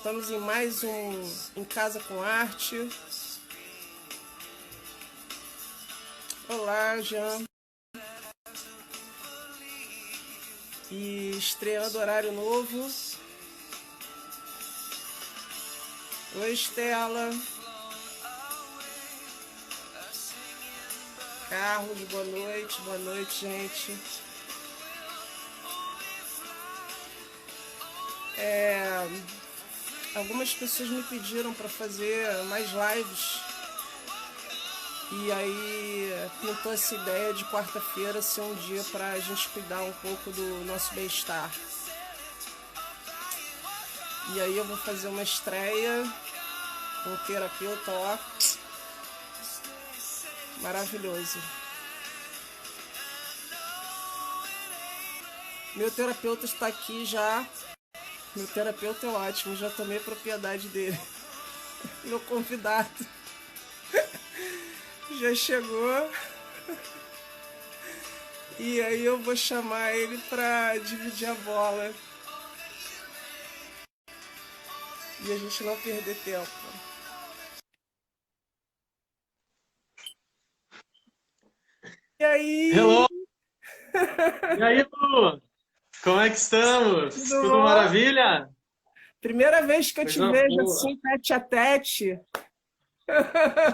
Estamos em mais um Em Casa com Arte. Olá, Jean. E estreando horário novo. Oi, Estela. Carlos, boa noite, gente. Algumas pessoas me pediram para fazer mais lives e aí pintou essa ideia de quarta-feira ser um dia para a gente cuidar um pouco do nosso bem-estar. E aí eu vou fazer uma estreia com um terapeuta, ó, maravilhoso. Meu terapeuta está aqui já. Meu terapeuta é ótimo, já tomei propriedade dele. Meu convidado já chegou. E aí eu vou chamar ele para dividir a bola. E a gente não perder tempo. E aí? Hello! E aí, Lu? Como é que estamos? Tudo Tudo bom? maravilha? Primeira vez que eu te Coisa vejo boa. assim, tete a tete.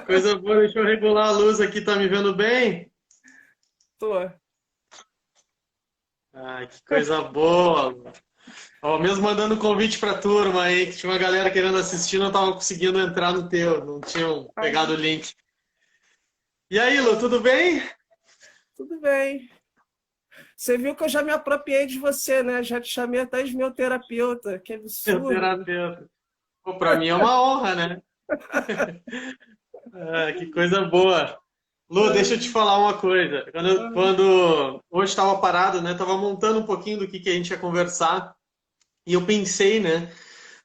Coisa boa, deixa eu regular a luz aqui, tá me vendo bem? Tô. Ai, que coisa boa, Lu. Ó, mesmo mandando convite pra turma aí, que tinha uma galera querendo assistir, não tava conseguindo entrar no teu, não tinham Ai, pegado o link. E aí, Lu, tudo bem? tudo bem. Você viu que eu já me apropriei de você, né? Já te chamei até de meu terapeuta. Que Meu absurdo. terapeuta. Pô, pra mim é uma honra, né? Que coisa boa. Lu, deixa eu te falar uma coisa. Quando hoje estava parado, né? Tava montando um pouquinho do que a gente ia conversar e eu pensei, né?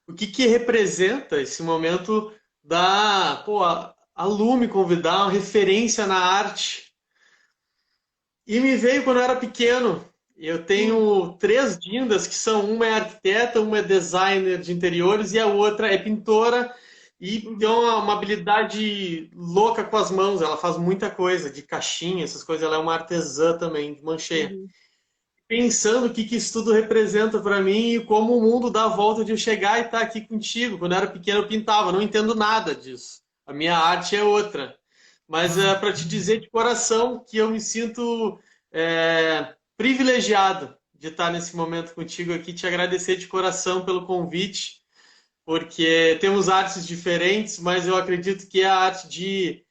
O que representa esse momento da, pô, a Lu me convidar, uma referência na arte. E me veio quando eu era pequeno. Eu tenho três dindas, que são uma é arquiteta, uma é designer de interiores e a outra é pintora e tem uma habilidade louca com as mãos. Ela faz muita coisa, de caixinha, essas coisas. Ela é uma artesã também, de mancheia. Uhum. Pensando o que isso tudo representa para mim e como o mundo dá a volta de eu chegar e estar aqui contigo. Quando eu era pequeno eu pintava, não entendo nada disso. A minha arte é outra. Mas é para te dizer de coração que eu me sinto privilegiado de estar nesse momento contigo aqui, te agradecer de coração pelo convite, porque temos artes diferentes, mas eu acredito que é a arte de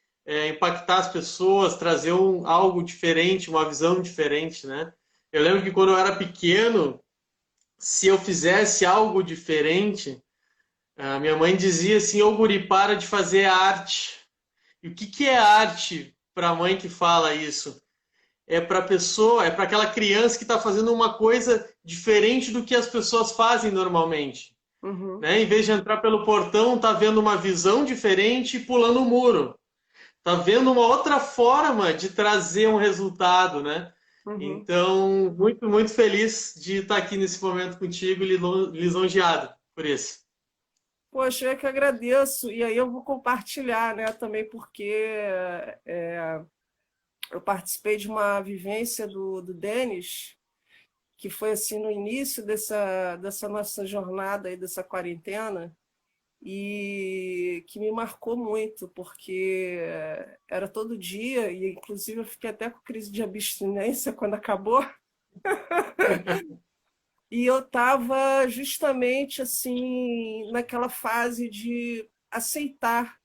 impactar as pessoas, trazer algo diferente, uma visão diferente, né? Eu lembro que quando eu era pequeno, se eu fizesse algo diferente, a minha mãe dizia assim: ô guri, para de fazer arte. E o que é arte para a mãe que fala isso? É para a pessoa, é para aquela criança que está fazendo uma coisa diferente do que as pessoas fazem normalmente. Uhum. Né? Em vez de entrar pelo portão, tá vendo uma visão diferente e pulando o muro. Tá vendo uma outra forma de trazer um resultado, né? Uhum. Então, muito, muito feliz de estar aqui nesse momento contigo e lisonjeado por isso. Poxa, eu que agradeço. E aí eu vou compartilhar, né, também, porque eu participei de uma vivência do Denis, que foi assim no início dessa nossa jornada aí, dessa quarentena, e que me marcou muito, porque era todo dia, e inclusive eu fiquei até com crise de abstinência quando acabou. E eu estava justamente assim naquela fase de aceitar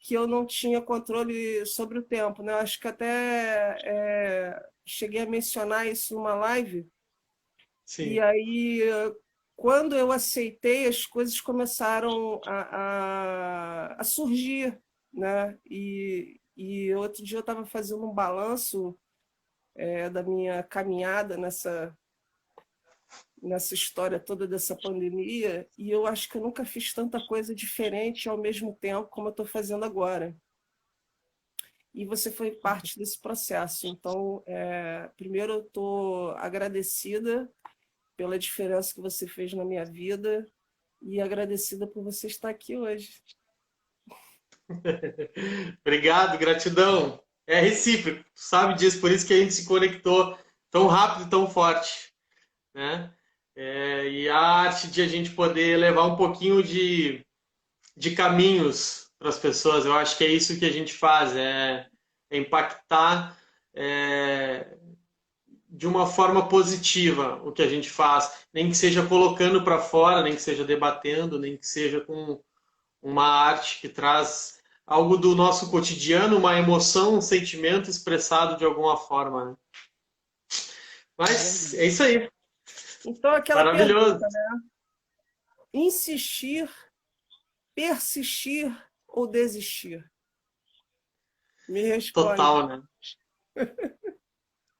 que eu não tinha controle sobre o tempo, né? Acho que até cheguei a mencionar isso numa live. E Sim. aí, quando eu aceitei, as coisas começaram a surgir, né? E outro dia eu estava fazendo um balanço da minha caminhada nessa história toda dessa pandemia, e eu acho que eu nunca fiz tanta coisa diferente ao mesmo tempo como eu estou fazendo agora. E você foi parte desse processo. Então, primeiro eu estou agradecida pela diferença que você fez na minha vida e agradecida por você estar aqui hoje. Obrigado, gratidão. É recíproco, tu sabe disso, por isso que a gente se conectou tão rápido e tão forte, né? E a arte de a gente poder levar um pouquinho de caminhos para as pessoas, eu acho que é isso que a gente faz, é impactar de uma forma positiva o que a gente faz, nem que seja colocando para fora, nem que seja debatendo, nem que seja com uma arte que traz algo do nosso cotidiano, uma emoção, um sentimento expressado de alguma forma, né? Mas é isso aí. Então, aquela Maravilhoso. pergunta, né? Insistir, persistir ou desistir? Me responde. Total, né?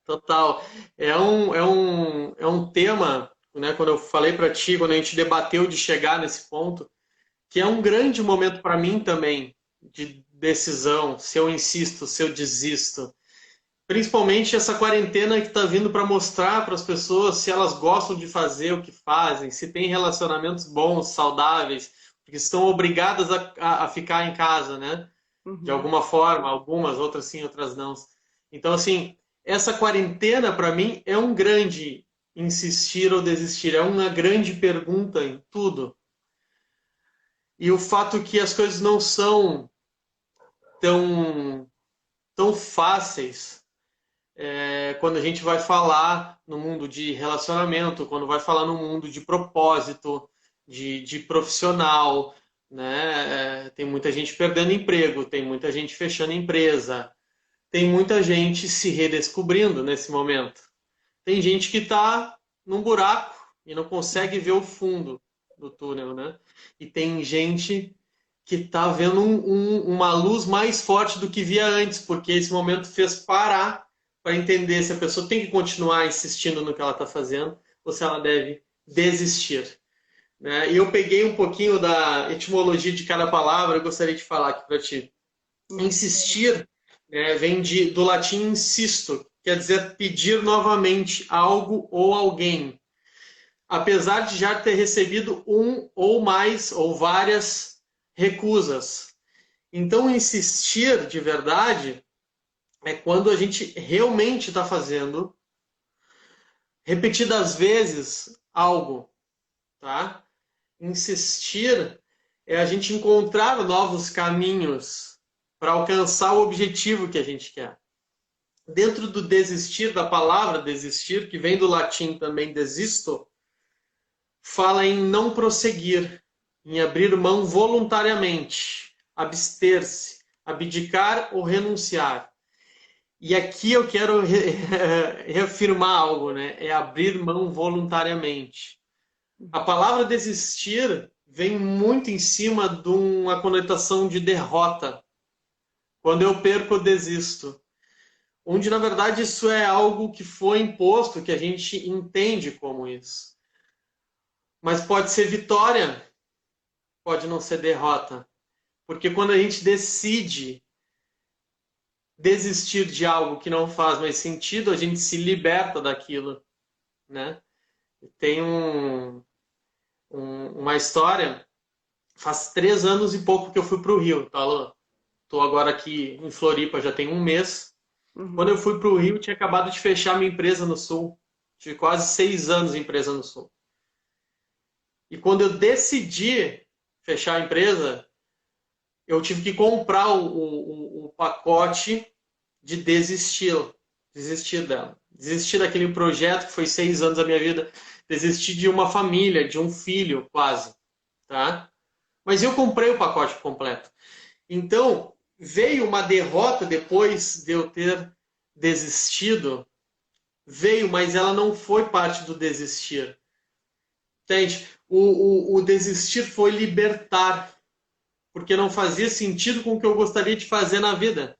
Total. É um tema, né, quando eu falei para ti, quando a gente debateu de chegar nesse ponto, que é um grande momento para mim também, de decisão, se eu insisto, se eu desisto. Principalmente essa quarentena que está vindo para mostrar para as pessoas se elas gostam de fazer o que fazem, se tem relacionamentos bons, saudáveis, porque estão obrigadas a ficar em casa, né? De Uhum. alguma forma, algumas, outras sim, outras não. Então, assim, essa quarentena para mim é um grande insistir ou desistir, é uma grande pergunta em tudo. E o fato que as coisas não são tão fáceis quando a gente vai falar no mundo de relacionamento, quando vai falar no mundo de propósito, de profissional, né? Tem muita gente perdendo emprego, tem muita gente fechando empresa, tem muita gente se redescobrindo nesse momento. Tem gente que está num buraco e não consegue ver o fundo do túnel, né? E tem gente que está vendo uma luz mais forte do que via antes, porque esse momento fez parar para entender se a pessoa tem que continuar insistindo no que ela está fazendo ou se ela deve desistir. Né? E eu peguei um pouquinho da etimologia de cada palavra, eu gostaria de falar aqui para ti. Insistir vem do latim insisto, quer dizer pedir novamente algo ou alguém, apesar de já ter recebido um ou mais ou várias recusas. Então, insistir de verdade é quando a gente realmente está fazendo repetidas vezes algo, tá? Insistir é a gente encontrar novos caminhos para alcançar o objetivo que a gente quer. Dentro do desistir, da palavra desistir, que vem do latim também desisto, fala em não prosseguir, em abrir mão voluntariamente, abster-se, abdicar ou renunciar. E aqui eu quero reafirmar algo, né? É abrir mão voluntariamente. A palavra desistir vem muito em cima de uma conotação de derrota. Quando eu perco, eu desisto. Onde, na verdade, isso é algo que foi imposto, que a gente entende como isso. Mas pode ser vitória, pode não ser derrota. Porque quando a gente decide desistir de algo que não faz mais sentido, a gente se liberta daquilo, né? Tem uma história, faz 3 anos e pouco que eu fui para o Rio, tá, Lu? Tô agora aqui em Floripa, já tem um mês. Quando eu fui para o Rio, tinha acabado de fechar minha empresa no Sul. Tive quase 6 anos de empresa no Sul. E quando eu decidi fechar a empresa, eu tive que comprar o pacote de desistir dela. Desistir daquele projeto que foi 6 anos da minha vida, desistir de uma família, de um filho, quase, tá? Mas eu comprei o pacote completo. Então, veio uma derrota depois de eu ter desistido, veio, mas ela não foi parte do desistir. Entende? O desistir foi libertar, porque não fazia sentido com o que eu gostaria de fazer na vida.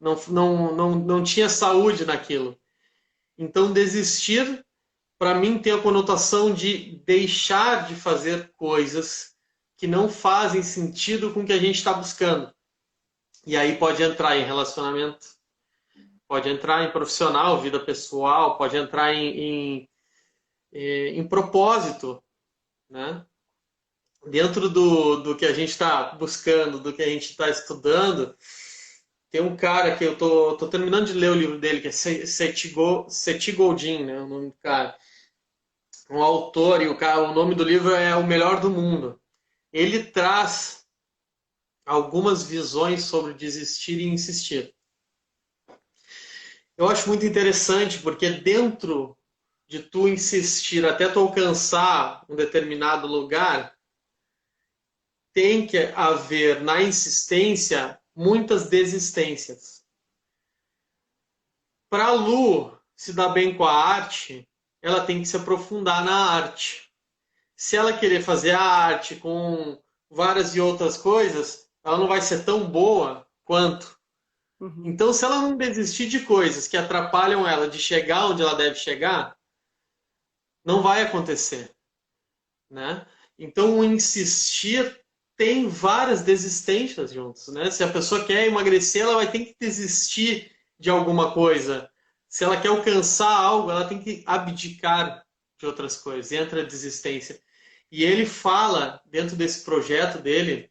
Não tinha saúde naquilo. Então, desistir, para mim, tem a conotação de deixar de fazer coisas que não fazem sentido com o que a gente está buscando. E aí pode entrar em relacionamento, pode entrar em profissional, vida pessoal, pode entrar em propósito, né? dentro do que a gente está buscando, do que a gente está estudando, tem um cara que eu tô terminando de ler o livro dele, que é Seth Godin, né, o nome do cara. Um autor, e o nome do livro é O Melhor do Mundo. Ele traz algumas visões sobre desistir e insistir. Eu acho muito interessante, porque dentro de tu insistir até tu alcançar um determinado lugar, tem que haver na insistência muitas desistências. Para a Lu se dar bem com a arte, ela tem que se aprofundar na arte. Se ela querer fazer a arte com várias e outras coisas, ela não vai ser tão boa quanto. Uhum. Então, se ela não desistir de coisas que atrapalham ela de chegar onde ela deve chegar, não vai acontecer, né? Então, o insistir tem várias desistências juntos, né? Se a pessoa quer emagrecer, ela vai ter que desistir de alguma coisa. Se ela quer alcançar algo, ela tem que abdicar de outras coisas. Entra a desistência. E ele fala, dentro desse projeto dele,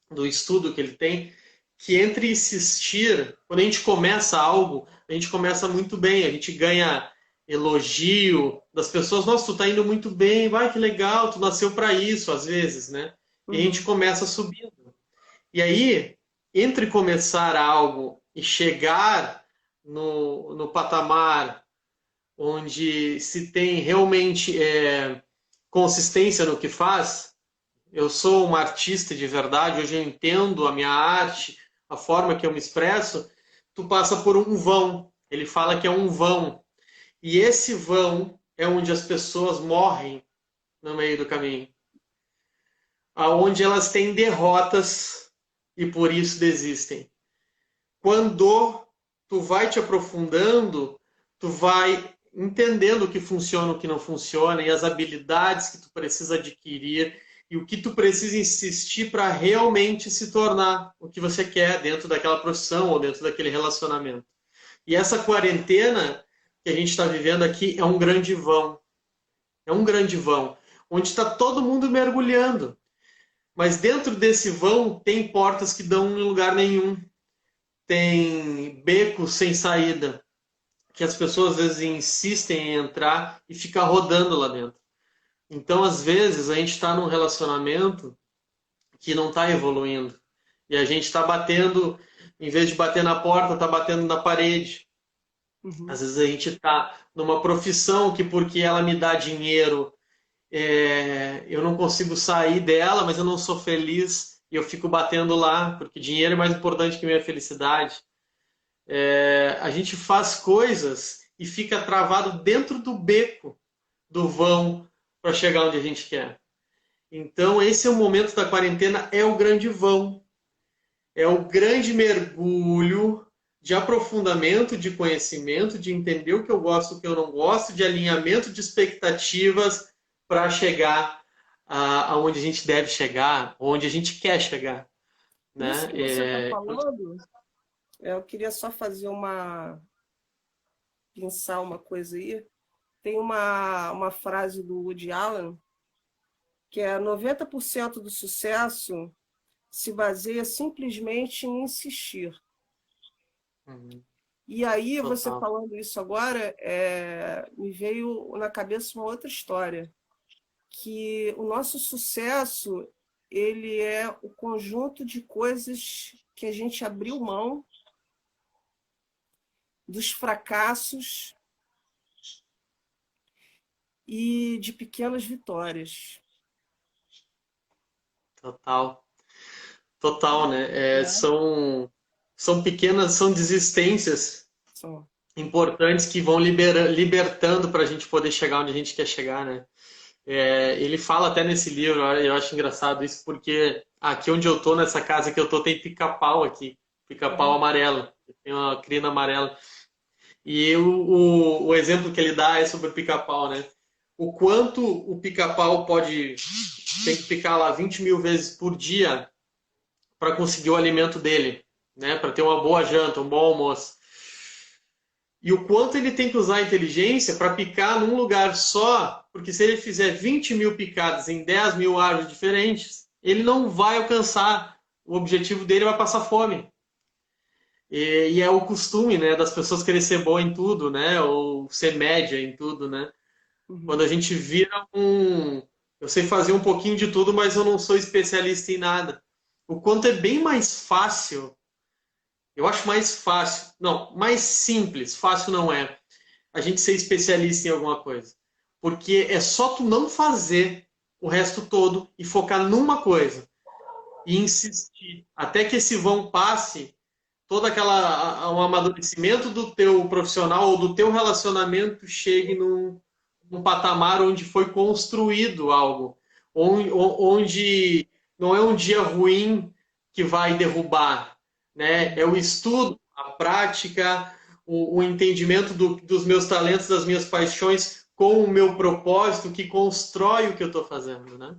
do estudo que ele tem, que entre insistir, quando a gente começa algo, a gente começa muito bem, a gente ganha elogio das pessoas, nossa, tu tá indo muito bem, vai que legal, tu nasceu para isso, às vezes, né? E a gente começa subindo. E aí, entre começar algo e chegar no patamar onde se tem realmente consistência no que faz, eu sou um artista de verdade, hoje eu entendo a minha arte, a forma que eu me expresso, tu passa por um vão. Ele fala que é um vão. E esse vão é onde as pessoas morrem no meio do caminho. Aonde elas têm derrotas e por isso desistem. Quando tu vai te aprofundando, tu vai entendendo o que funciona, o que não funciona e as habilidades que tu precisa adquirir e o que tu precisa insistir para realmente se tornar o que você quer dentro daquela profissão ou dentro daquele relacionamento. E essa quarentena que a gente está vivendo aqui é um grande vão. É um grande vão, onde está todo mundo mergulhando. Mas dentro desse vão tem portas que dão em lugar nenhum. Tem becos sem saída, que as pessoas às vezes insistem em entrar e ficar rodando lá dentro. Então, às vezes, a gente está num relacionamento que não está evoluindo. E a gente está batendo, em vez de bater na porta, está batendo na parede. Às vezes a gente está numa profissão que, porque ela me dá dinheiro, eu não consigo sair dela, mas eu não sou feliz e eu fico batendo lá, porque dinheiro é mais importante que minha felicidade. A gente faz coisas e fica travado dentro do beco do vão para chegar onde a gente quer. Então, esse é o momento da quarentena, é o grande vão. É o grande mergulho de aprofundamento, de conhecimento, de entender o que eu gosto, o que eu não gosto, de alinhamento de expectativas para chegar aonde a gente deve chegar, onde a gente quer chegar. Né? Isso que você está falando, eu queria só fazer pensar uma coisa aí. Tem uma frase do Woody Allen, que é 90% do sucesso se baseia simplesmente em insistir. E aí, você falando isso agora, me veio na cabeça uma outra história, que o nosso sucesso ele é o conjunto de coisas que a gente abriu mão, dos fracassos e de pequenas vitórias. Total, né? São pequenas, são desistências importantes que vão libertando para a gente poder chegar onde a gente quer chegar, né? Ele fala até nesse livro, eu acho engraçado isso, porque aqui onde eu tô, nessa casa que eu tô, tem pica-pau aqui, pica-pau amarelo, tem uma crina amarela. E o exemplo que ele dá é sobre o pica-pau, né? O quanto o pica-pau pode ter que picar lá 20 mil vezes por dia para conseguir o alimento dele, né? Para ter uma boa janta, um bom almoço. E o quanto ele tem que usar a inteligência para picar num lugar só, porque se ele fizer 20 mil picadas em 10 mil árvores diferentes, ele não vai alcançar o objetivo dele, vai passar fome. E é o costume, né, das pessoas querer ser boa em tudo, né, ou ser média em tudo, né. Quando a gente vira um... Eu sei fazer um pouquinho de tudo, mas eu não sou especialista em nada. O quanto é bem mais fácil, eu acho mais fácil, não, mais simples, fácil não é, a gente ser especialista em alguma coisa. Porque é só tu não fazer o resto todo e focar numa coisa. E insistir até que esse vão passe, todo o amadurecimento do teu profissional ou do teu relacionamento chegue num patamar onde foi construído algo, onde não é um dia ruim que vai derrubar, né? É o estudo, a prática, o entendimento dos meus talentos, das minhas paixões com o meu propósito que constrói o que eu estou fazendo, né?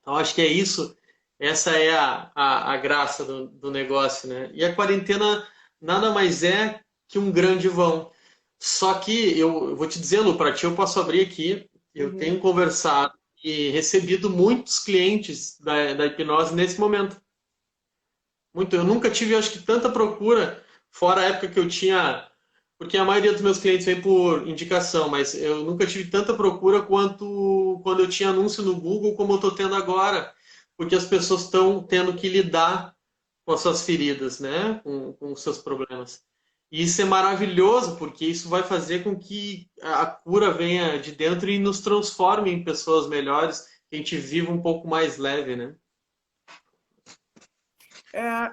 Então, acho que é isso. Essa é a graça do negócio, né? E a quarentena nada mais é que um grande vão. Só que eu vou te dizer, Lu, para ti eu posso abrir aqui. Eu tenho conversado e recebido muitos clientes da hipnose nesse momento. Muito. Eu nunca tive, acho que, tanta procura, fora a época que eu tinha. Porque a maioria dos meus clientes vem por indicação, mas eu nunca tive tanta procura quanto quando eu tinha anúncio no Google, como eu estou tendo agora. Porque as pessoas estão tendo que lidar com as suas feridas, né? Com os seus problemas. E isso é maravilhoso, porque isso vai fazer com que a cura venha de dentro e nos transforme em pessoas melhores, que a gente viva um pouco mais leve, né?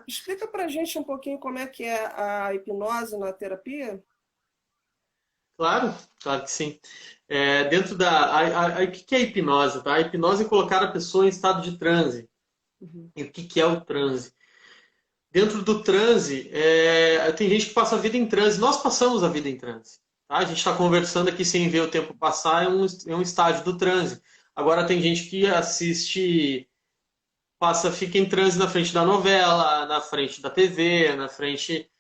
Explica para a gente um pouquinho como é que é a hipnose na terapia. Claro, claro que sim. Dentro o que que é a hipnose, tá? A hipnose é colocar a pessoa em estado de transe. E o que que é o transe? Dentro do transe, tem gente que passa a vida em transe. Nós passamos a vida em transe. Tá? A gente está conversando aqui sem ver o tempo passar, é um estágio do transe. Agora tem gente que assiste, fica em transe na frente da novela, na frente da TV, na frente.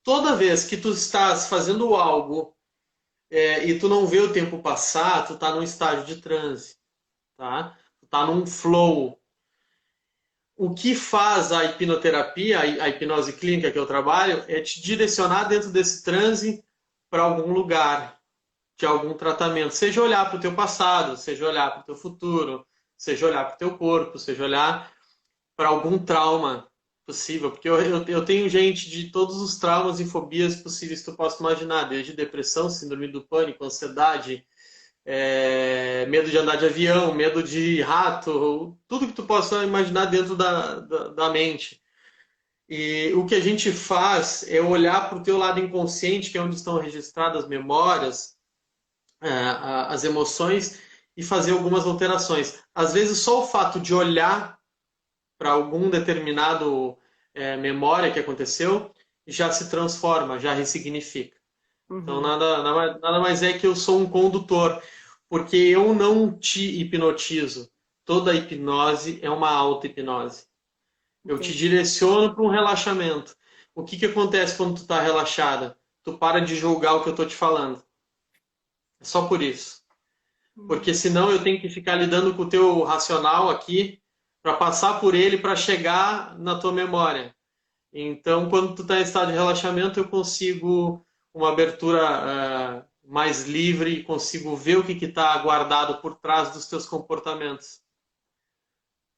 Toda vez que tu estás fazendo algo e tu não vê o tempo passar, tu tá num estágio de transe, tá? Tu tá num flow. O que faz a hipnoterapia, a hipnose clínica que eu trabalho, é te direcionar dentro desse transe para algum lugar, de algum tratamento. Seja olhar para o teu passado, seja olhar para o teu futuro, seja olhar para o teu corpo, seja olhar para algum trauma possível. Porque eu tenho gente de todos os traumas e fobias possíveis que tu possa imaginar, desde depressão, síndrome do pânico, ansiedade, medo de andar de avião, medo de rato, tudo que tu possa imaginar dentro da mente. E o que a gente faz é olhar para o teu lado inconsciente, que é onde estão registradas as memórias, as emoções, e fazer algumas alterações. Às vezes, só o fato de olhar para algum determinado memória que aconteceu já se transforma, já ressignifica. Então, nada mais é que eu sou um condutor, porque eu não te hipnotizo. Toda hipnose é uma auto-hipnose. Eu te direciono para um relaxamento. O que acontece quando tu está relaxada? Tu para de julgar o que eu estou te falando. É só por isso. Porque senão eu tenho que ficar lidando com o teu racional aqui para passar por ele para chegar na tua memória. Então, quando tu está em estado de relaxamento, eu consigo uma abertura mais livre e consigo ver o que está guardado por trás dos teus comportamentos.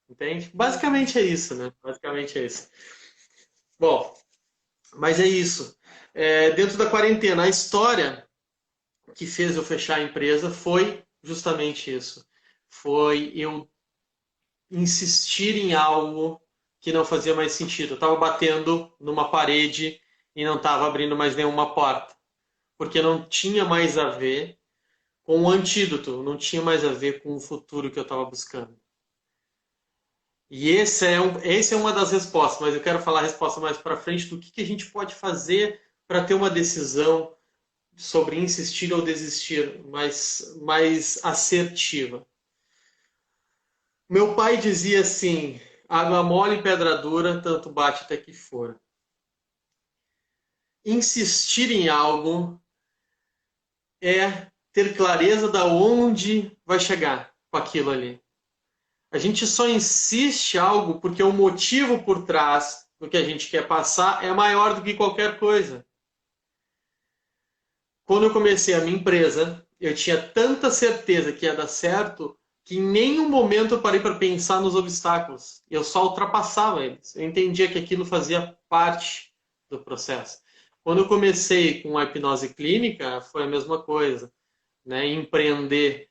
Entende? Basicamente é isso, né? Basicamente é isso. Bom, mas é isso. Dentro da quarentena, a história que fez eu fechar a empresa foi justamente isso. Foi eu insistir em algo que não fazia mais sentido. Eu estava batendo numa parede e não estava abrindo mais nenhuma porta. Porque não tinha mais a ver com o antídoto, não tinha mais a ver com o futuro que eu estava buscando. E esse é uma das respostas, mas eu quero falar a resposta mais para frente do que a gente pode fazer para ter uma decisão sobre insistir ou desistir mais assertiva. Meu pai dizia assim: água mole e pedra dura, tanto bate até que for. insistir em algo é ter clareza da onde vai chegar com aquilo ali. A gente só insiste algo porque o motivo por trás do que a gente quer passar é maior do que qualquer coisa. Quando eu comecei a minha empresa, eu tinha tanta certeza que ia dar certo que em nenhum momento eu parei para pensar nos obstáculos. Eu só ultrapassava eles. Eu entendia que aquilo fazia parte do processo. Quando eu comecei com a hipnose clínica, foi a mesma coisa, né? Empreender,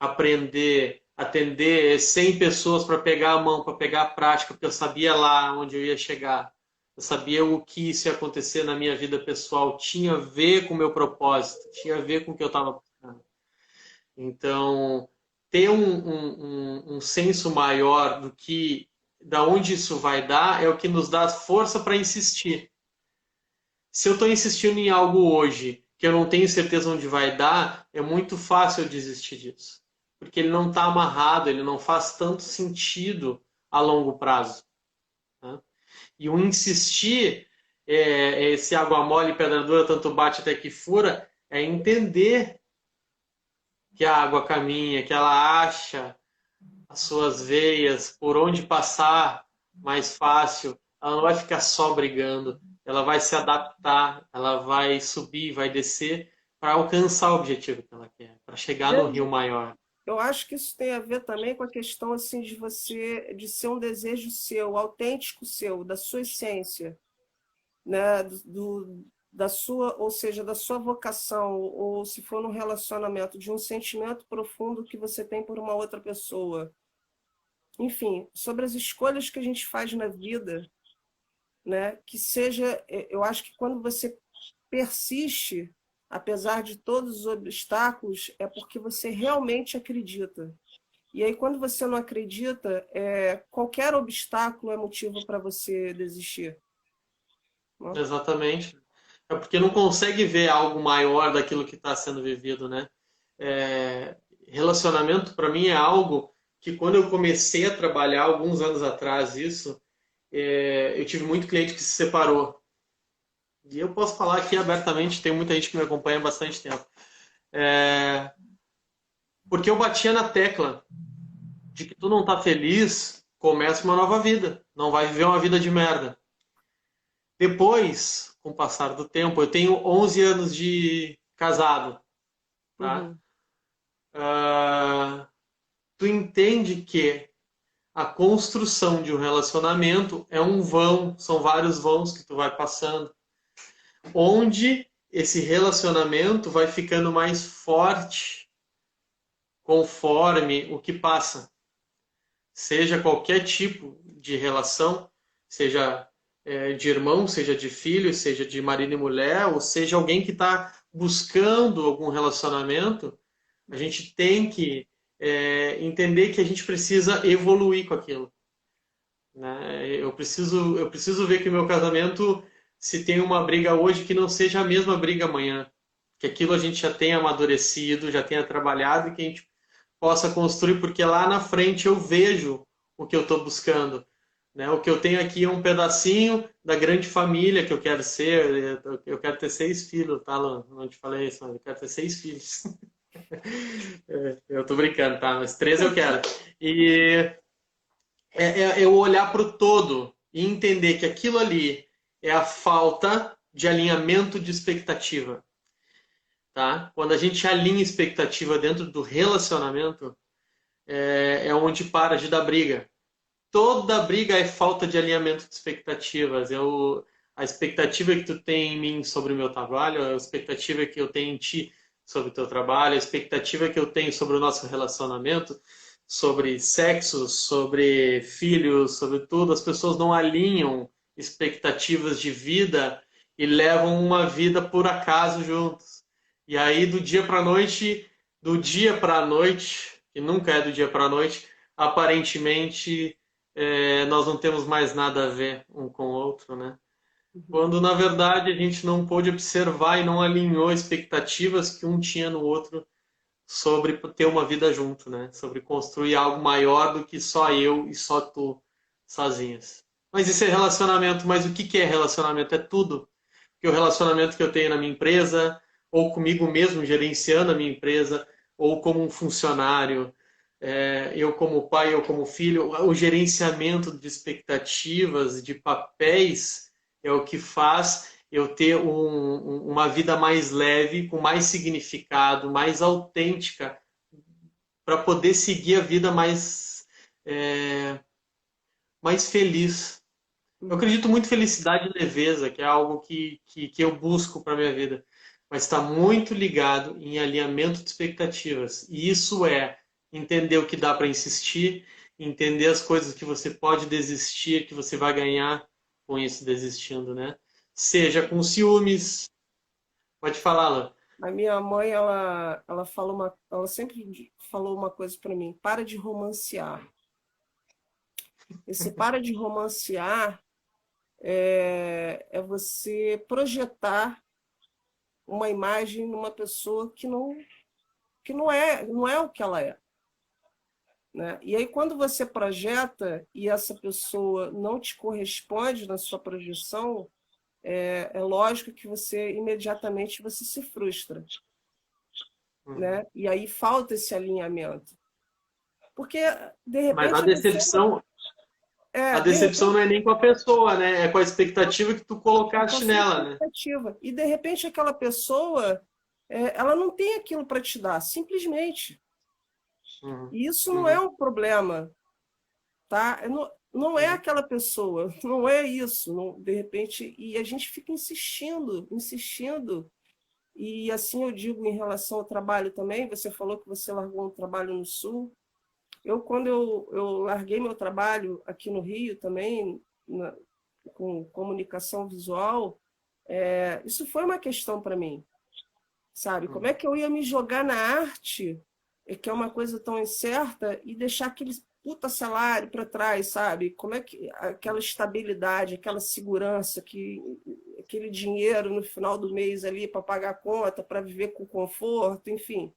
aprender, atender 100 pessoas para pegar a mão, para pegar a prática, porque eu sabia lá onde eu ia chegar. Eu sabia o que isso ia acontecer na minha vida pessoal, tinha a ver com o meu propósito, tinha a ver com o que eu estava buscando. Então, ter um senso maior do que, da onde isso vai dar, é o que nos dá força para insistir. Se eu estou insistindo em algo hoje que eu não tenho certeza onde vai dar, é muito fácil eu desistir disso. Porque ele não está amarrado, ele não faz tanto sentido a longo prazo. Né? E o insistir, esse água mole e pedra dura, tanto bate até que fura, é entender que a água caminha, que ela acha as suas veias, por onde passar mais fácil. Ela não vai ficar só brigando, ela vai se adaptar, ela vai subir, vai descer para alcançar o objetivo que ela quer, para chegar no rio maior. Eu acho que isso tem a ver também com a questão assim de ser um desejo seu, autêntico seu, da sua essência, né? Da sua, ou seja, da sua vocação, ou se for num relacionamento, de um sentimento profundo que você tem por uma outra pessoa. Enfim, sobre as escolhas que a gente faz na vida, né? Que seja, eu acho que quando você persiste, apesar de todos os obstáculos, é porque você realmente acredita. E aí, quando você não acredita, qualquer obstáculo é motivo para você desistir. Né? Exatamente. É porque não consegue ver algo maior daquilo que está sendo vivido, né? Relacionamento, para mim, é algo que quando eu comecei a trabalhar, alguns anos atrás, isso, eu tive muito cliente que se separou. E eu posso falar aqui abertamente, tem muita gente que me acompanha há bastante tempo. Porque eu batia na tecla de que tu não tá feliz, começa uma nova vida. Não vai viver uma vida de merda. Depois, com o passar do tempo, eu tenho 11 anos de casado, tá? Uhum. Tu entende que a construção de um relacionamento é um vão, são vários vãos que tu vai passando, onde esse relacionamento vai ficando mais forte conforme o que passa. Seja qualquer tipo de relação, seja de irmão, seja de filho, seja de marido e mulher, ou seja alguém que está buscando algum relacionamento, a gente tem que entender que a gente precisa evoluir com aquilo. Né? Eu preciso ver que o meu casamento, se tem uma briga hoje, que não seja a mesma briga amanhã. Que aquilo a gente já tenha amadurecido, já tenha trabalhado e que a gente possa construir, porque lá na frente eu vejo o que eu estou buscando. Né? O que eu tenho aqui é um pedacinho da grande família que eu quero ser. Eu quero ter 6 filhos, tá, Luan? Não te falei isso, mas eu quero ter 6 filhos. Eu tô brincando, tá? Mas 3 eu quero. E eu olhar para o todo e entender que aquilo ali é a falta de alinhamento de expectativa. Tá? Quando a gente alinha expectativa dentro do relacionamento, é onde para de dar briga. Toda briga é falta de alinhamento de expectativas. A expectativa que tu tem em mim sobre o meu trabalho, a expectativa que eu tenho em ti sobre o teu trabalho, a expectativa que eu tenho sobre o nosso relacionamento, sobre sexo, sobre filhos, sobre tudo. As pessoas não alinham expectativas de vida e levam uma vida por acaso juntos. E aí, do dia para a noite, que nunca é do dia para a noite, aparentemente nós não temos mais nada a ver um com o outro, né? Quando, na verdade, a gente não pôde observar e não alinhou expectativas que um tinha no outro sobre ter uma vida junto, né? Sobre construir algo maior do que só eu e só tu sozinhas. Mas isso é relacionamento. Mas o que é relacionamento? É tudo. que o relacionamento que eu tenho na minha empresa, ou comigo mesmo gerenciando a minha empresa, ou como um funcionário, eu como pai, eu como filho, o gerenciamento de expectativas, de papéis, é o que faz eu ter uma vida mais leve, com mais significado, mais autêntica, para poder seguir a vida mais feliz. Eu acredito muito em felicidade e leveza, que é algo que eu busco para a minha vida, mas está muito ligado em alinhamento de expectativas. E isso é entender o que dá para insistir, entender as coisas que você pode desistir, que você vai ganhar com isso desistindo, né? Seja com ciúmes, pode falar, Lan. A minha mãe, ela sempre falou uma coisa para mim: para de romancear. Esse para de romancear é você projetar uma imagem numa pessoa que não é o que ela é. Né? E aí, quando você projeta e essa pessoa não te corresponde na sua projeção, é lógico que imediatamente você se frustra. Né? E aí falta esse alinhamento. Porque, de Mas repente, a de decepção repente, não é nem com a pessoa, né? É com a expectativa que tu com a colocaste sua nela, né? expectativa. E, de repente, aquela pessoa, ela não tem aquilo para te dar, simplesmente. Uhum, E isso não é uhum, um problema. Tá? Não é uhum. aquela pessoa, não é isso. De repente, e a gente fica insistindo, insistindo. E assim eu digo em relação ao trabalho também, você falou que você largou um trabalho no Sul. Quando eu larguei meu trabalho aqui no Rio também, com comunicação visual, isso foi uma questão para mim, sabe? Como é que eu ia me jogar na arte, que é uma coisa tão incerta, e deixar aquele puta salário para trás, sabe? Como é que aquela estabilidade, aquela segurança, aquele dinheiro no final do mês ali para pagar a conta, para viver com conforto, enfim.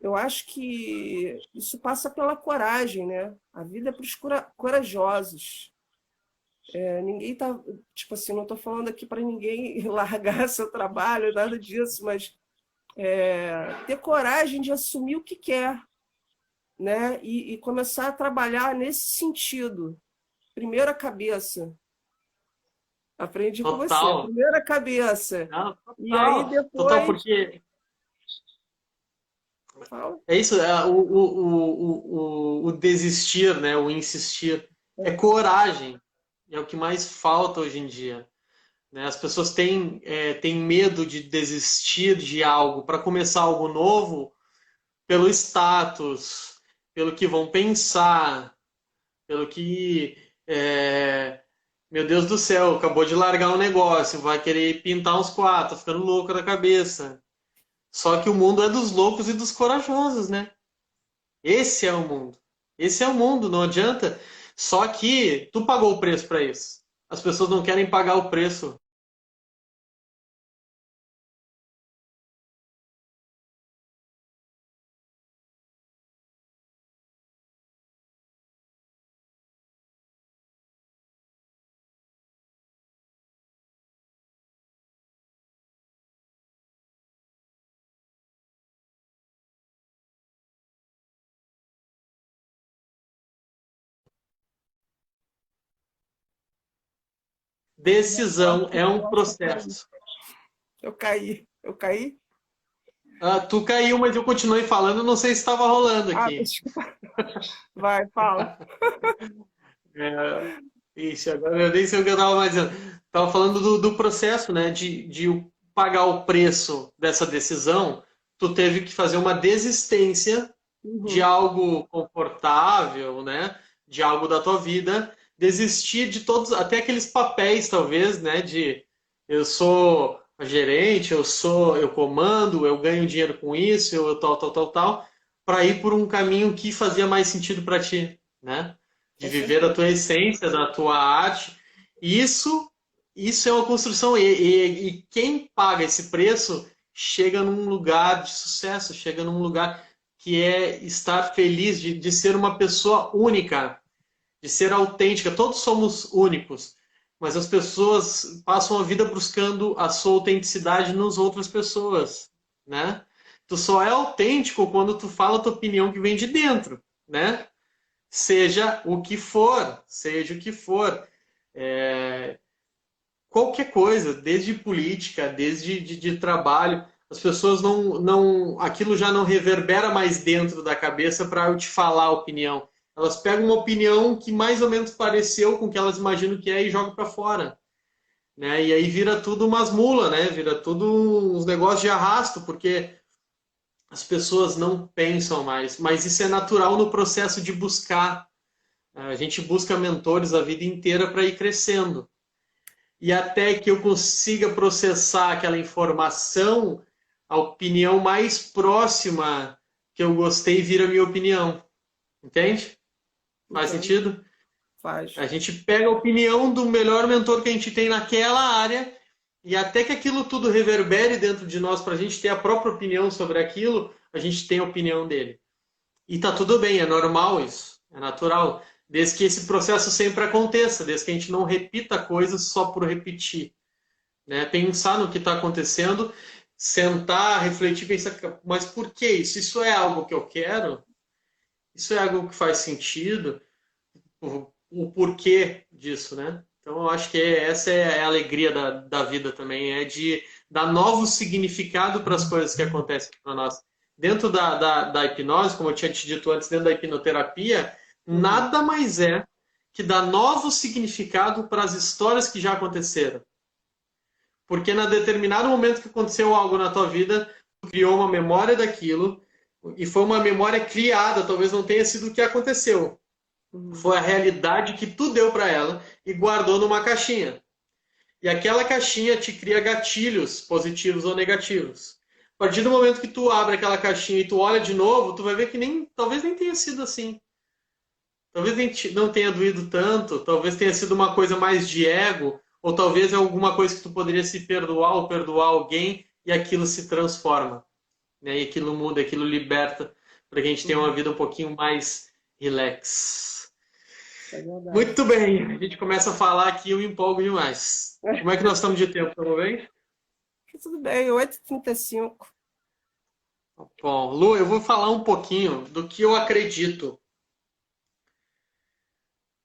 Eu acho que isso passa pela coragem, né? A vida é para os corajosos. Ninguém tá, tipo assim, não estou falando aqui para ninguém largar seu trabalho, nada disso, mas ter coragem de assumir o que quer, né? E começar a trabalhar nesse sentido. Primeiro a cabeça. Aprendi com você. Total. Primeiro a cabeça. Não, E aí total. Total, depois. porque Fala. é isso, o desistir, né? O insistir. É coragem. É o que mais falta hoje em dia. Né? As pessoas têm medo de desistir de algo para começar algo novo pelo status, pelo que vão pensar, pelo que. Meu Deus do céu, acabou de largar um negócio, vai querer pintar uns quatro, tá ficando louco da cabeça. Só que o mundo é dos loucos e dos corajosos, né? Esse é o mundo. Esse é o mundo, não adianta. Só que tu pagou o preço para isso. As pessoas não querem pagar o preço. Decisão é um Nossa, peraí. processo. Eu caí. Eu caí? Ah, tu caiu, mas eu continuei falando, não sei se estava rolando Ah, aqui. desculpa. Vai, fala. É, isso, agora eu nem sei o que eu estava mais dizendo. Estava falando do processo, né? De pagar o preço dessa decisão, tu teve que fazer uma desistência de Uhum. algo confortável, né? De algo da tua vida, desistir de todos, até aqueles papéis, talvez, né? De eu sou a gerente, eu comando, eu ganho dinheiro com isso, eu tal, tal, tal, tal, para ir por um caminho que fazia mais sentido para ti, né? De Com viver a certeza. tua essência, da tua arte. Isso, isso é uma construção e quem paga esse preço chega num lugar de sucesso, chega num lugar que é estar feliz de ser uma pessoa única, de ser autêntica. Todos somos únicos. mas as pessoas passam a vida buscando a sua autenticidade nas outras pessoas, né? Tu só é autêntico quando tu fala a tua opinião que vem de dentro, né? Seja o que for, seja o que for. Qualquer coisa, desde política, desde de trabalho, as pessoas aquilo já não reverbera mais dentro da cabeça para eu te falar a opinião. Elas pegam uma opinião que mais ou menos pareceu com o que elas imaginam que é e jogam para fora, né? E aí vira tudo umas mulas, né? Vira tudo uns negócios de arrasto, porque as pessoas não pensam mais. Mas isso é natural no processo de buscar. A gente busca mentores a vida inteira para ir crescendo. E até que eu consiga processar aquela informação, a opinião mais próxima que eu gostei vira minha opinião. Entende? Faz Entende? sentido? Faz. A gente pega a opinião do melhor mentor que a gente tem naquela área e até que aquilo tudo reverbere dentro de nós para a gente ter a própria opinião sobre aquilo, a gente tem a opinião dele. E tá tudo bem, é normal isso, é natural. Desde que esse processo sempre aconteça, desde que a gente não repita coisas só por repetir. Né? Pensar no que está acontecendo, sentar, refletir, pensar, mas por que isso? Isso é algo que eu quero? Isso é algo que faz sentido? O porquê disso, né? Então, eu acho que essa é a alegria da vida também, é de dar novo significado para as coisas que acontecem para nós. Dentro da hipnose, como eu tinha te dito antes, dentro da hipnoterapia, nada mais é que dar novo significado para as histórias que já aconteceram. Porque na determinado momento que aconteceu algo na tua vida, tu criou uma memória daquilo, e foi uma memória criada, talvez não tenha sido o que aconteceu. Foi a realidade que tu deu para ela e guardou numa caixinha. E aquela caixinha te cria gatilhos positivos ou negativos. A partir do momento que tu abre aquela caixinha e tu olha de novo, tu vai ver que talvez nem tenha sido assim. Talvez não tenha doído tanto, talvez tenha sido uma coisa mais de ego, ou talvez é alguma coisa que tu poderia se perdoar ou perdoar alguém e aquilo se transforma. Né? E aquilo muda, aquilo liberta, para que a gente tenha uma vida um pouquinho mais relax. É verdade. Muito bem, a gente começa a falar aqui e eu me empolgo demais. Como é que nós estamos de tempo, estamos bem? Tudo bem, 8h35. Bom, Lu, eu vou falar um pouquinho do que eu acredito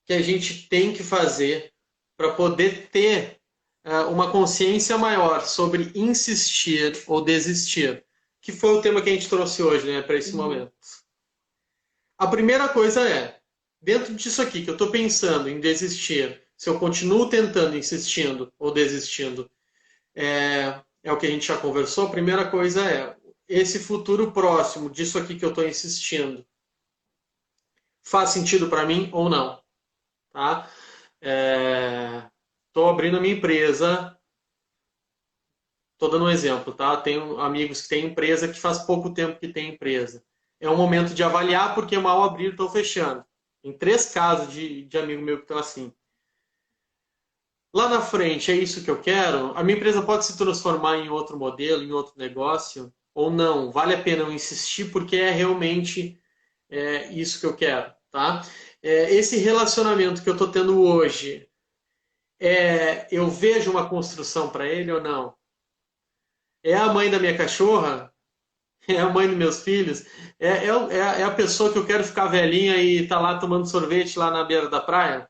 que a gente tem que fazer para poder ter uma consciência maior sobre insistir ou desistir, que foi o tema que a gente trouxe hoje, né, para esse momento. A primeira coisa é, dentro disso aqui que eu estou pensando em desistir, se eu continuo tentando, insistindo ou desistindo, é o que a gente já conversou. A primeira coisa é, esse futuro próximo disso aqui que eu estou insistindo, faz sentido para mim ou não? Tá? Estou abrindo a minha empresa, estou dando um exemplo, tá? Tenho amigos que têm empresa que faz pouco tempo que tem empresa. É um momento de avaliar porque mal abrir estou fechando. Em 3 casos de amigo meu que estão assim. Lá na frente, é isso que eu quero? A minha empresa pode se transformar em outro modelo, em outro negócio? Ou não? Vale a pena eu insistir porque é realmente isso que eu quero, tá? Esse relacionamento que eu estou tendo hoje, eu vejo uma construção para ele ou não? É a mãe da minha cachorra? É a mãe dos meus filhos? É a pessoa que eu quero ficar velhinha e tá lá tomando sorvete lá na beira da praia?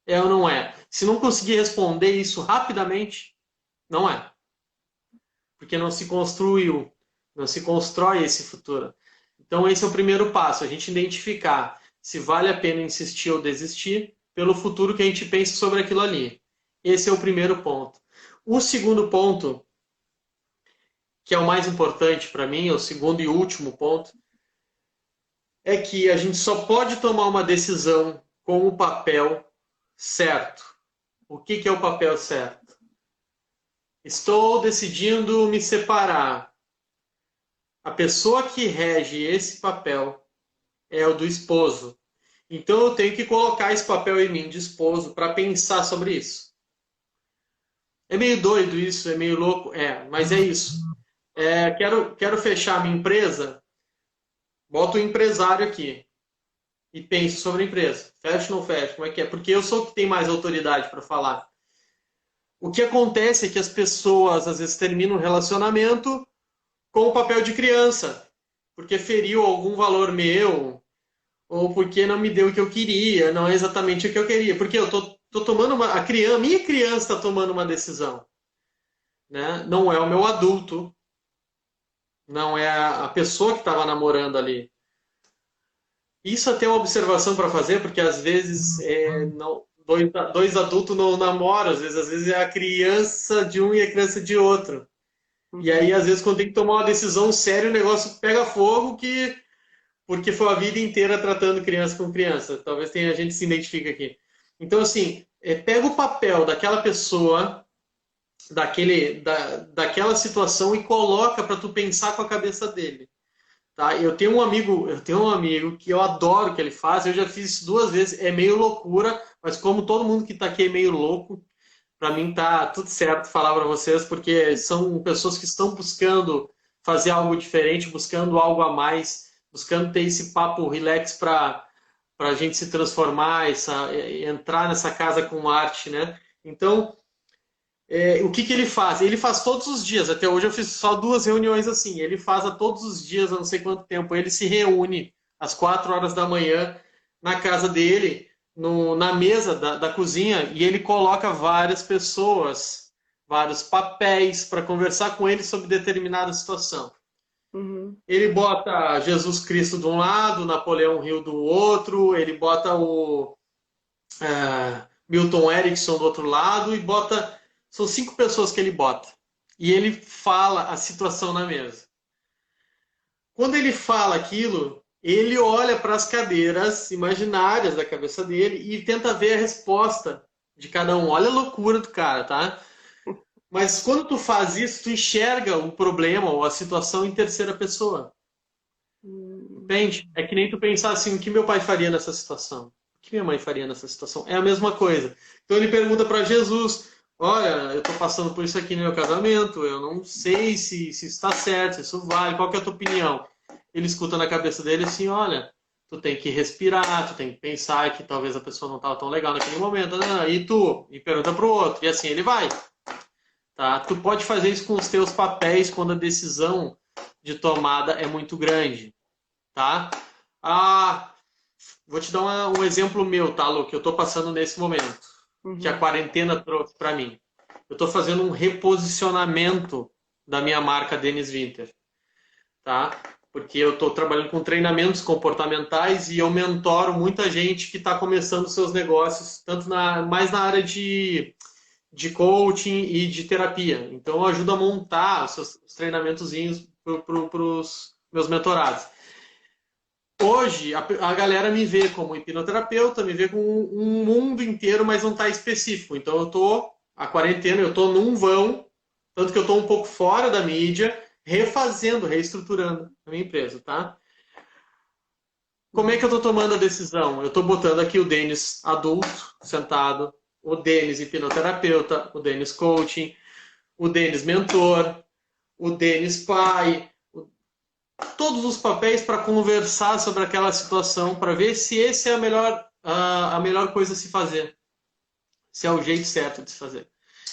É ou não é? Se não conseguir responder isso rapidamente, não é. Porque não se construiu, não se constrói esse futuro. Então esse é o primeiro passo, a gente identificar se vale a pena insistir ou desistir pelo futuro que a gente pensa sobre aquilo ali. Esse é o primeiro ponto. O segundo ponto, que é o mais importante para mim, é o segundo e último ponto, é que a gente só pode tomar uma decisão com o papel certo. O que é o papel certo? Estou decidindo me separar. A pessoa que rege esse papel é o do esposo. Então eu tenho que colocar esse papel em mim de esposo para pensar sobre isso. É meio doido isso, é meio louco, mas é isso. Quero fechar a minha empresa, boto o empresário aqui. e penso sobre a empresa. Fecho ou não fecho? Como é que é? Porque eu sou o que tem mais autoridade para falar. O que acontece é que as pessoas às vezes terminam um relacionamento com o papel de criança, porque feriu algum valor meu, ou porque não me deu o que eu queria, não é exatamente o que eu queria. Porque eu tô tomando a minha criança está tomando uma decisão, né? Não é o meu adulto, não é a pessoa que estava namorando ali. Isso até é uma observação para fazer, porque às vezes não, dois adultos não namoram, às vezes é a criança de um e a criança de outro. E aí, às vezes, quando tem que tomar uma decisão séria, o negócio pega fogo, porque foi a vida inteira tratando criança com criança. Talvez tenha a gente se identifique aqui. Então, assim, pega o papel daquela pessoa, daquela situação e coloca para tu pensar com a cabeça dele. Tá? Eu tenho um amigo que eu adoro o que ele faz, eu já fiz isso 2 vezes, é meio loucura, mas como todo mundo que está aqui é meio louco, para mim tá tudo certo falar para vocês, porque são pessoas que estão buscando fazer algo diferente, buscando algo a mais, buscando ter esse papo relax para a gente se transformar, entrar nessa casa com arte, né? Então, o que que ele faz? Ele faz todos os dias. Até hoje eu fiz só 2 reuniões assim. Ele faz a todos os dias, eu não sei quanto tempo. Ele se reúne às 4 horas da manhã na casa dele, na mesa da cozinha, e ele coloca várias pessoas, vários papéis para conversar com ele sobre determinada situação. Uhum. Ele bota Jesus Cristo de um lado, Napoleão Hill do outro, ele bota o Milton Erickson do outro lado e bota. São 5 pessoas que ele bota. E ele fala a situação na mesa. Quando ele fala aquilo, ele olha para as cadeiras imaginárias da cabeça dele e tenta ver a resposta de cada um. Olha a loucura do cara, tá? Mas quando tu faz isso, tu enxerga o problema ou a situação em terceira pessoa. Entende? É que nem tu pensar assim, o que meu pai faria nessa situação? O que minha mãe faria nessa situação? É a mesma coisa. Então ele pergunta para Jesus, olha, eu estou passando por isso aqui no meu casamento, eu não sei se está certo, se isso vale, qual que é a tua opinião? Ele escuta na cabeça dele assim, olha, tu tem que respirar, tu tem que pensar que talvez a pessoa não estava tão legal naquele momento, né? E tu? E pergunta para o outro, e assim ele vai. Tá? Tu pode fazer isso com os teus papéis quando a decisão de tomada é muito grande. Tá? Ah, vou te dar um exemplo meu, tá, Lu, que eu estou passando nesse momento, que a quarentena trouxe para mim. Eu estou fazendo um reposicionamento da minha marca Denis Winter, tá? Porque eu estou trabalhando com treinamentos comportamentais e eu mentoro muita gente que está começando seus negócios, tanto mais na área de coaching e de terapia. Então, eu ajudo a montar os seus treinamentozinhos para os meus mentorados. Hoje, a galera me vê como hipnoterapeuta, me vê com um mundo inteiro, mas não está específico. Então, a quarentena, eu estou num vão, tanto que eu estou um pouco fora da mídia, refazendo, reestruturando a minha empresa, tá? Como é que eu estou tomando a decisão? Eu estou botando aqui o Denis adulto, sentado, o Denis hipnoterapeuta, o Denis coaching, o Denis mentor, o Denis pai, todos os papéis para conversar sobre aquela situação, para ver se esse é a melhor coisa a se fazer, se é o jeito certo de se fazer.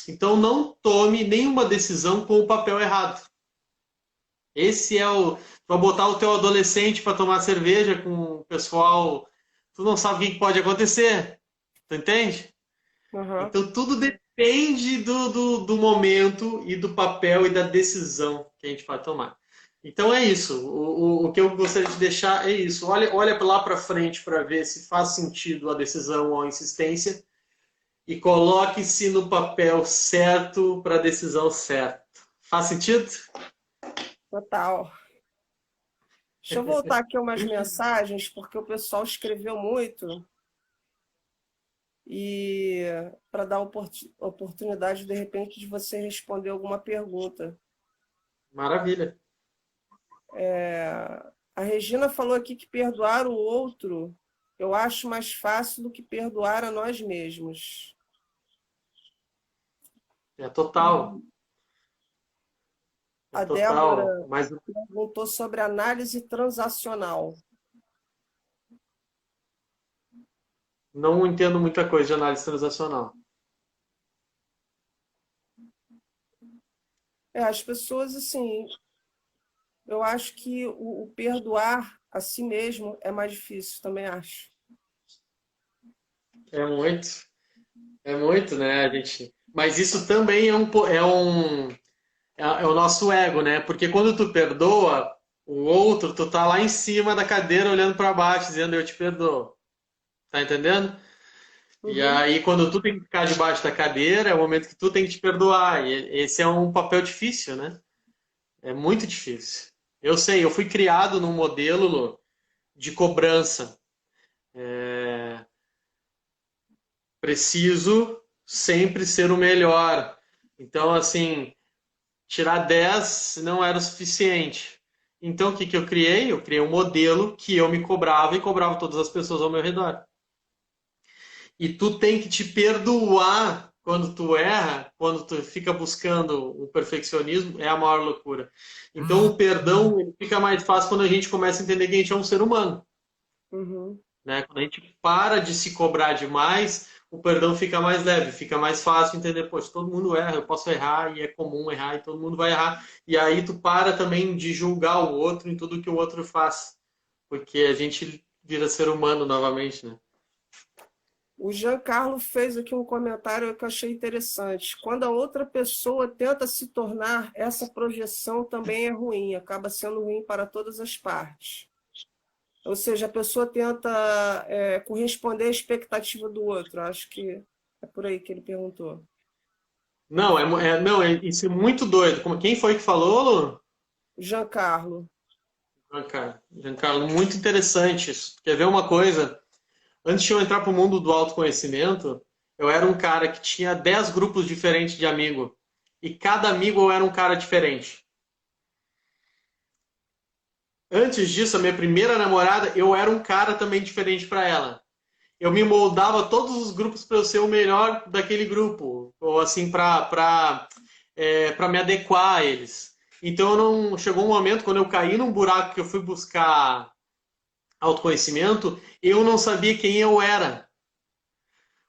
Então não tome nenhuma decisão com o papel errado. Esse é o... Para botar o teu adolescente para tomar cerveja com o pessoal, tu não sabe o que pode acontecer. Tu entende? Uhum. Então tudo depende do momento e do papel e da decisão que a gente vai tomar. Então é isso. O que eu gostaria de deixar é isso. Olha lá para frente para ver se faz sentido a decisão ou a insistência e coloque-se no papel certo para a decisão certa. Faz sentido? Total. Deixa eu voltar aqui umas mensagens, porque o pessoal escreveu muito e para dar oportunidade, de repente, de você responder alguma pergunta. Maravilha. A Regina falou aqui que perdoar o outro eu acho mais fácil do que perdoar a nós mesmos. É total. É A total. Débora Mas perguntou sobre análise transacional. não entendo muita coisa de análise transacional. As pessoas, assim, eu acho que o perdoar a si mesmo é mais difícil, também acho. É muito, é muito, né, a gente. Mas isso também é o nosso ego, né? Porque quando tu perdoa o outro, tu tá lá em cima da cadeira olhando para baixo, dizendo eu te perdoo. Tá entendendo? E Uhum. aí, quando tu tem que ficar debaixo da cadeira, é o momento que tu tem que te perdoar. E esse é um papel difícil, né? É muito difícil. Eu sei, eu fui criado num modelo, Lu, de cobrança. Preciso sempre ser o melhor. Então, assim, tirar 10 não era o suficiente. Então, o que que eu criei? Eu criei um modelo que eu me cobrava e cobrava todas as pessoas ao meu redor. E tu tem que te perdoar quando tu erra, quando tu fica buscando o perfeccionismo, é a maior loucura. Então, o perdão ele fica mais fácil quando a gente começa a entender que a gente é um ser humano, Uhum. né? Quando a gente para de se cobrar demais, o perdão fica mais leve, fica mais fácil entender, poxa, todo mundo erra, eu posso errar e é comum errar e todo mundo vai errar. E aí tu para também de julgar o outro em tudo que o outro faz, porque a gente vira ser humano novamente, né? O Giancarlo fez aqui um comentário que eu achei interessante. Quando a outra pessoa tenta se tornar, essa projeção também é ruim, acaba sendo ruim para todas as partes. Ou seja, a pessoa tenta corresponder à expectativa do outro. Acho que é por aí que ele perguntou. Não, não, isso é muito doido. Quem foi que falou, Lu? Giancarlo. Giancarlo, muito interessante isso. Quer ver uma coisa? Antes de eu entrar para o mundo do autoconhecimento, eu era um cara que tinha 10 grupos diferentes de amigo. E cada amigo eu era um cara diferente. Antes disso, a minha primeira namorada, eu era um cara também diferente para ela. Eu me moldava todos os grupos para eu ser o melhor daquele grupo, ou assim para me adequar a eles. Então não chegou um momento quando eu caí num buraco que eu fui buscar autoconhecimento, eu não sabia quem eu era.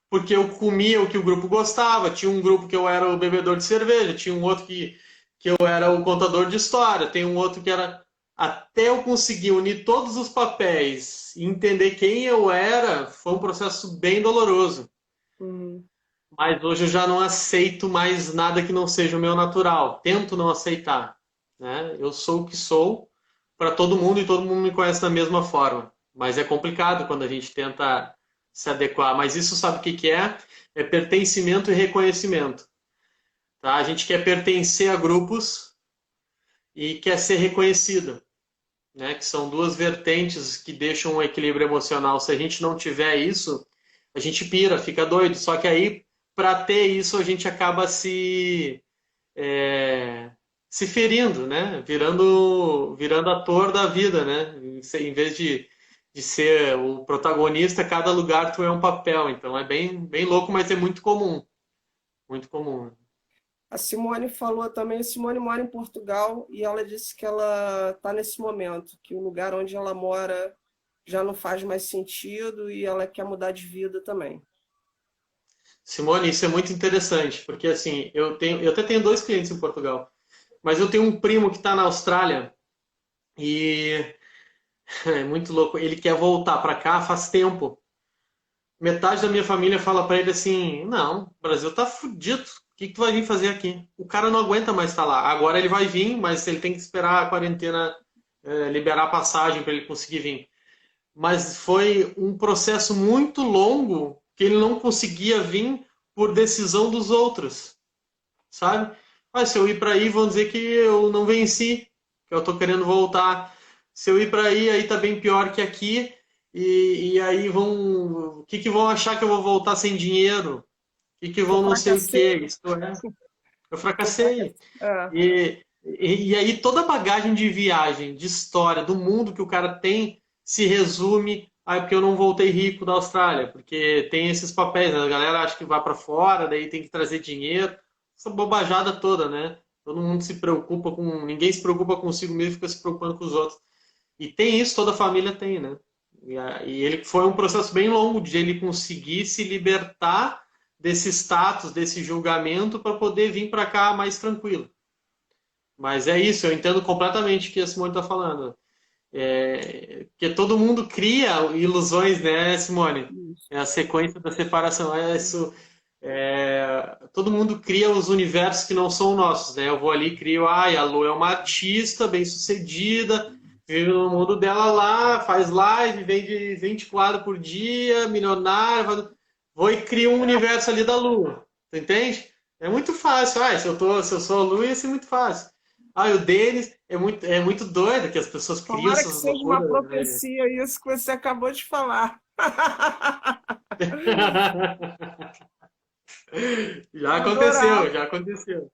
Porque eu comia o que o grupo gostava, tinha um grupo que eu era o bebedor de cerveja, tinha um outro que eu era o contador de história, tem um outro que era. Até eu conseguir unir todos os papéis e entender quem eu era, foi um processo bem doloroso. Uhum. Mas hoje eu já não aceito mais nada que não seja o meu natural. Tento não aceitar, né? Eu sou o que sou para todo mundo e todo mundo me conhece da mesma forma. Mas é complicado quando a gente tenta se adequar. Mas isso sabe o que que é? É pertencimento e reconhecimento. Tá? A gente quer pertencer a grupos e quer ser reconhecido, né? Que são duas vertentes que deixam um equilíbrio emocional. Se a gente não tiver isso, a gente pira, fica doido. Só que aí, para ter isso, a gente acaba é, se ferindo, né? Virando ator da vida, né? Em vez de ser o protagonista, cada lugar tu é um papel. Então é bem louco, mas é muito comum. Muito comum. A Simone falou também, a Simone mora em Portugal e ela disse que ela está nesse momento, que o lugar onde ela mora já não faz mais sentido e ela quer mudar de vida também. Simone, isso é muito interessante, porque assim, eu até tenho dois clientes em Portugal, mas eu tenho um primo que está na Austrália e é muito louco. Ele quer voltar para cá faz tempo. Metade da minha família fala para ele assim: não, o Brasil tá fudido. O que que tu vai vir fazer aqui? O cara não aguenta mais estar lá. Agora ele vai vir, mas ele tem que esperar a quarentena liberar a passagem para ele conseguir vir. Mas foi um processo muito longo que ele não conseguia vir por decisão dos outros, sabe? Mas se eu ir para aí, vão dizer que eu não venci, que eu tô querendo voltar. Se eu ir para aí tá bem pior que aqui, e aí vão. O que que vão achar que eu vou voltar sem dinheiro? O que que Eu vão não sei o quê? fracassei, Isso é. Eu eu fracassei. fracassei. É. E aí toda a bagagem de viagem, de história, do mundo que o cara tem, se resume a porque eu não voltei rico da Austrália, porque tem esses papéis, né? A galera acha que vai para fora, daí tem que trazer dinheiro, essa bobajada toda, né? Todo mundo se preocupa com, ninguém se preocupa consigo mesmo, fica se preocupando com os outros. E tem isso, toda família tem, né? E ele foi um processo bem longo de ele conseguir se libertar desse status, desse julgamento, para poder vir para cá mais tranquilo. Mas é isso, eu entendo completamente o que a Simone está falando. Porque todo mundo cria ilusões, né, Simone? Isso. É a sequência da separação. É isso. Todo mundo cria os universos que não são nossos, né? Eu vou ali e crio, a Lu é uma artista bem-sucedida, vive no mundo dela lá, faz live, vende 20 quadros por dia, milionária, vou e crio um universo ali da Lu, tu entende? É muito fácil. Se eu sou a Lu, ia ser muito fácil. O Denis é muito doido que as pessoas criam Tomara que essas seja uma loucuras, né? profecia isso que você acabou de falar. Já Adorava. aconteceu, já aconteceu.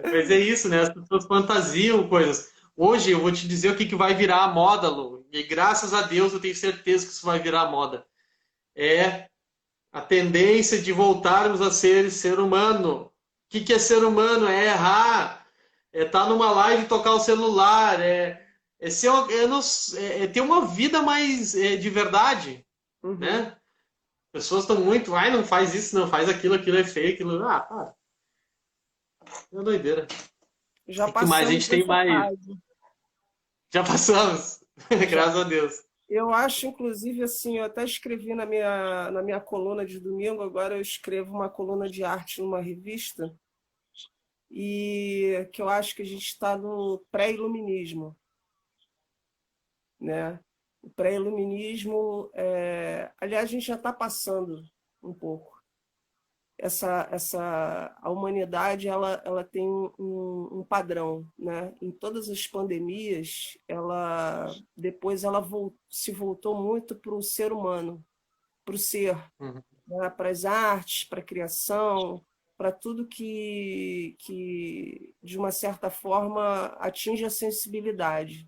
Mas é isso, né? As pessoas fantasiam coisas. Hoje eu vou te dizer o que que vai virar a moda, Lu. E graças a Deus eu tenho certeza que isso vai virar a moda. É a tendência de voltarmos a ser humano. O que que é ser humano? É errar, é estar numa live e tocar o celular, é ter uma vida mais de verdade, Uhum. né? Pessoas estão muito, não faz isso, não faz aquilo, aquilo é feio, aquilo. Para, é doideira. Já E que mais? A passamos gente tem dessa mais. fase. Já passamos. Já. Graças a Deus. Eu acho, inclusive, assim, eu até escrevi na minha coluna de domingo, agora eu escrevo uma coluna de arte numa revista, e que eu acho que a gente está no pré-iluminismo, né? O pré-iluminismo, aliás, a gente já está passando um pouco. A humanidade ela tem um padrão, né? Em todas as pandemias, depois ela se voltou muito para o ser humano, para o ser, Uhum, né? Para as artes, para a criação, para tudo que, de uma certa forma, atinge a sensibilidade.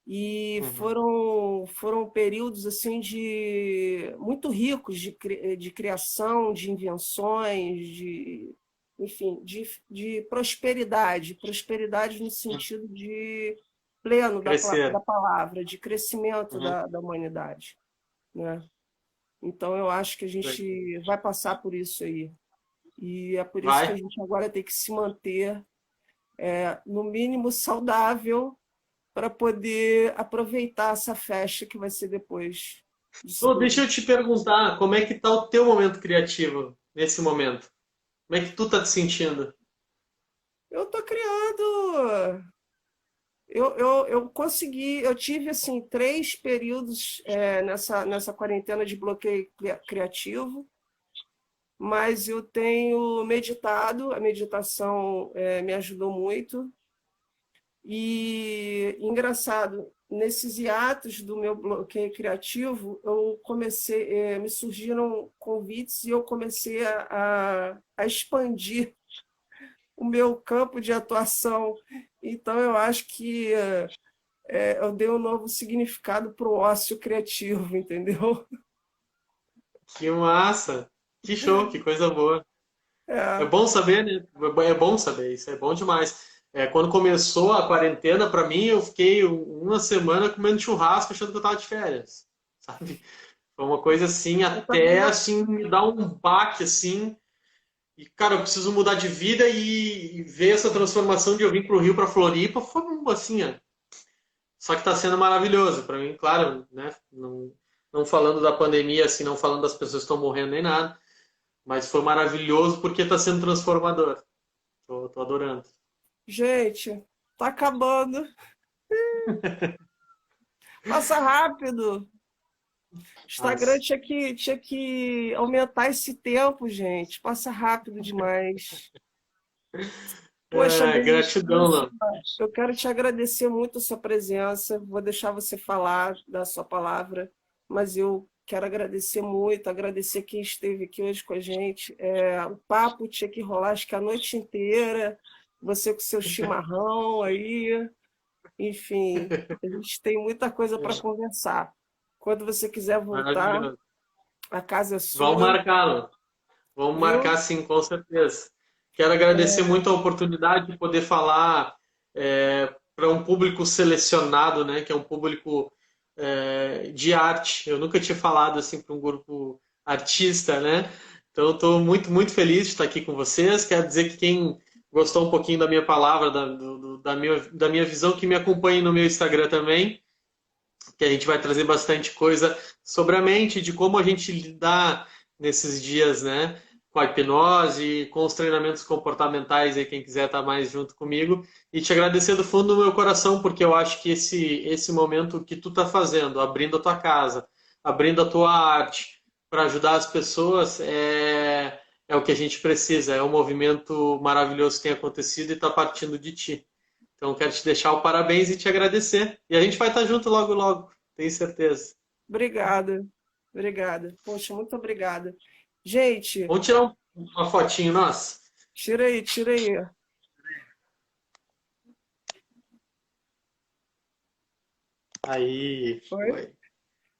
E uhum, foram períodos assim muito ricos de criação, de invenções, enfim, de prosperidade no uhum. sentido de pleno da Crescer. palavra, de crescimento Uhum. da humanidade, né? Então eu acho que a gente vai passar por isso aí. E é por isso que a Vai. gente agora tem que se manter, no mínimo, saudável para poder aproveitar essa festa que vai ser depois disso Ô, deixa tudo. eu te perguntar, como é que tá o teu momento criativo nesse momento? Como é que tu tá te sentindo? Eu estou criando. Eu consegui, eu tive assim 3 períodos nessa quarentena de bloqueio criativo, mas eu tenho meditado, a meditação me ajudou muito. E engraçado, nesses hiatos do meu bloqueio criativo, me surgiram convites e eu comecei a expandir o meu campo de atuação. Então, eu acho que eu dei um novo significado para o ócio criativo, entendeu? Que massa! Que show, que coisa boa. É É, bom saber, né? É bom saber isso, é bom demais. Quando começou a quarentena, para mim, eu fiquei uma semana comendo churrasco achando que eu tava de férias, sabe? Foi uma coisa assim, eu também até assim, me dar um baque assim. E, cara, eu preciso mudar de vida e ver essa transformação de eu vir pro Rio, pra Floripa, foi assim, ó. Só que tá sendo maravilhoso para mim, claro, né? Não falando da pandemia, assim, não falando das pessoas que estão morrendo nem nada, mas foi maravilhoso porque tá sendo transformador. Tô adorando. Gente, tá acabando. Passa rápido. O Instagram Mas, tinha que aumentar esse tempo, gente. Passa rápido demais. Poxa, Denis, olha gratidão, só, Léo. eu quero te agradecer muito a sua presença. Vou deixar você falar da sua palavra, mas eu quero agradecer muito, agradecer quem esteve aqui hoje com a gente. O papo tinha que rolar, acho que a noite inteira. Você com seu chimarrão aí, enfim, a gente tem muita coisa para conversar. Quando você quiser voltar, Maravilhoso. a casa é Vamos sua, marcá-lo. Vamos viu? marcar sim, com certeza. Quero agradecer muito a oportunidade de poder falar para um público selecionado, né? Que é um público de arte. Eu nunca tinha falado assim para um grupo artista, né? Então, eu estou muito, muito feliz de estar aqui com vocês. Quero dizer que quem gostou um pouquinho da minha palavra, da minha visão, que me acompanhe no meu Instagram também, que a gente vai trazer bastante coisa sobre a mente, de como a gente lidar nesses dias, né? Com a hipnose, com os treinamentos comportamentais, aí quem quiser estar mais junto comigo. E te agradecer do fundo do meu coração, porque eu acho que esse momento que tu está fazendo, abrindo a tua casa, abrindo a tua arte, para ajudar as pessoas, é o que a gente precisa. É um movimento maravilhoso que tem acontecido e está partindo de ti. Então, quero te deixar o parabéns e te agradecer. E a gente vai estar junto logo, logo, tenho certeza. Obrigada, obrigada. Poxa, muito obrigada. Gente, Vamos tirar uma fotinho, nossa. tira aí, tira aí. Aí, Foi? foi.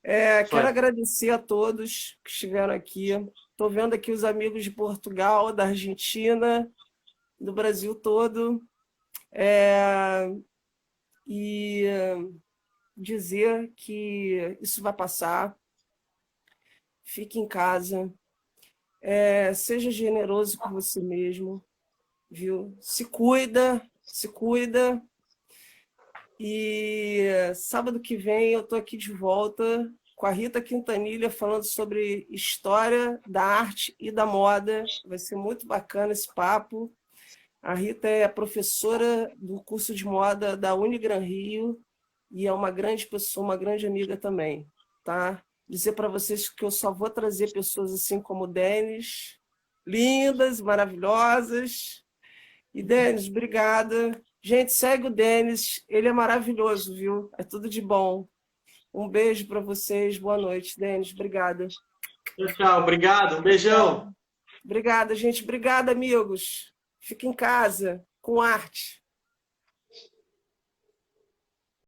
Quero Foi. agradecer a todos que estiveram aqui. Estou vendo aqui os amigos de Portugal, da Argentina, do Brasil todo. É, e dizer que isso vai passar. Fique em casa. Seja generoso com você mesmo, viu? Se cuida, se cuida. E sábado que vem eu estou aqui de volta com a Rita Quintanilha falando sobre história da arte e da moda. Vai ser muito bacana esse papo. A Rita é professora do curso de moda da Unigran Rio e é uma grande pessoa, uma grande amiga também, tá? Dizer para vocês que eu só vou trazer pessoas assim como o Denis, lindas, maravilhosas. E Denis, obrigada. Gente, segue o Denis, ele é maravilhoso, viu? É tudo de bom. Um beijo para vocês, boa noite, Denis, obrigada. Tchau, tchau. Obrigado. Um beijão. Obrigada, gente. Obrigada, amigos. Fique em casa, com arte.